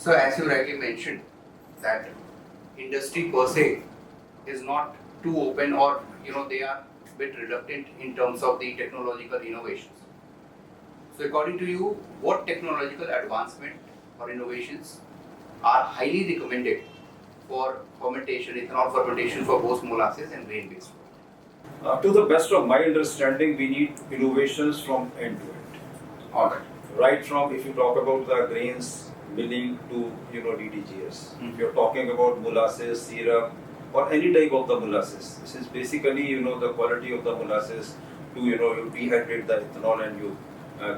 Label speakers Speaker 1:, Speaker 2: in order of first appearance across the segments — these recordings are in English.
Speaker 1: So as you rightly mentioned, that industry per se is not too open, or they are a bit reluctant in terms of the technological innovations. So according to you, what technological advancement or innovations are highly recommended for fermentation, ethanol fermentation for both molasses and grain-based?
Speaker 2: To the best of my understanding, we need innovations from end to end.
Speaker 1: All right.
Speaker 2: Right from, if you talk about the grains milling to DDGS. If you're talking about molasses, syrup, or any type of the molasses, this is basically the quality of the molasses to you dehydrate the ethanol and you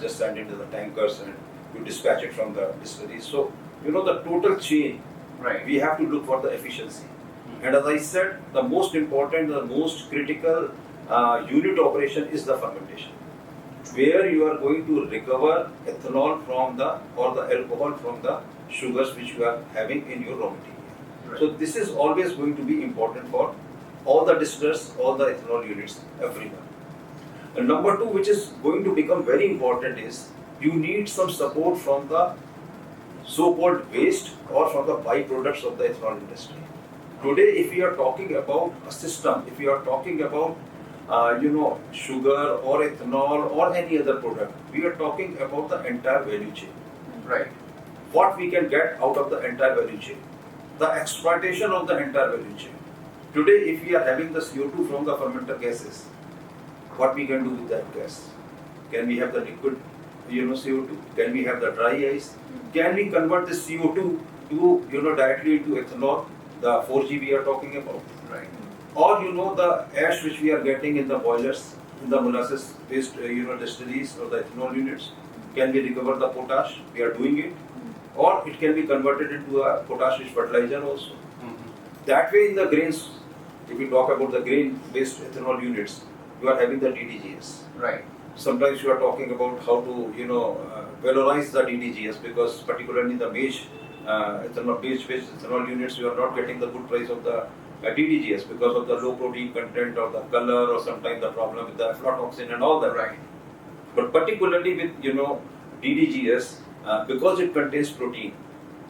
Speaker 2: just send into the tankers and you dispatch it from the distillery. So the total chain,
Speaker 1: right,
Speaker 2: we have to look for the efficiency. And as I said, the most important, the most critical unit operation is the fermentation, where you are going to recover ethanol from the alcohol from the sugars which you are having in your raw material. Right. So this is always going to be important for all the distillers, all the ethanol units, everyone. And number two, which is going to become very important, is you need some support from the so-called waste or from the byproducts of the ethanol industry. Today, if we are talking about a system, if we are talking about sugar or ethanol or any other product, we are talking about the entire value chain.
Speaker 1: Right.
Speaker 2: What we can get out of the entire value chain, the exploitation of the entire value chain. Today, if we are having the CO2 from the fermenter gases, what we can do with that gas? Can we have the liquid CO2? Can we have the dry ice? Can we convert this CO2 to directly into ethanol, the 4G we are talking about?
Speaker 1: Right.
Speaker 2: Or the ash which we are getting in the boilers, in the molasses based distilleries or the ethanol units, can we recover the potash? We are doing it. Or it can be converted into a potash-rich fertilizer also. That way, in the grains, if we talk about the grain-based ethanol units, you are having the DDGS.
Speaker 1: Right.
Speaker 2: Sometimes you are talking about how to valorize the DDGS, because particularly the maize ethanol-based ethanol units, you are not getting the good price of the DDGS because of the low protein content or the color, or sometimes the problem with the aflatoxin and all that.
Speaker 1: Right.
Speaker 2: But particularly with DDGS, because it contains protein,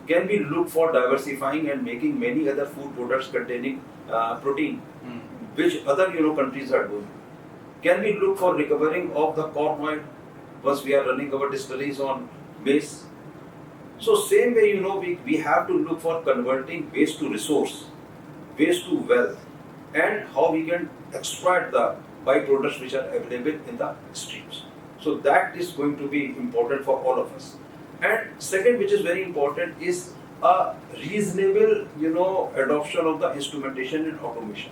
Speaker 2: can we look for diversifying and making many other food products containing protein, which other countries are doing? Can we look for recovering of the corn oil once we are running our distilleries on maize? So same way, we have to look for converting waste to resource, waste to wealth, and how we can exploit the byproducts which are available in the streams. So that is going to be important for all of us. And second, which is very important, is a reasonable, adoption of the instrumentation and automation.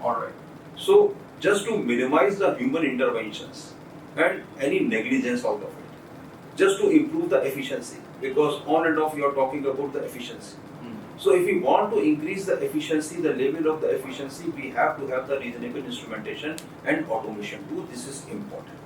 Speaker 1: All right.
Speaker 2: So just to minimize the human interventions and any negligence out of it, just to improve the efficiency, because on and off you are talking about the efficiency. So if we want to increase the efficiency, the level of the efficiency, we have to have the reasonable instrumentation and automation too. This is important.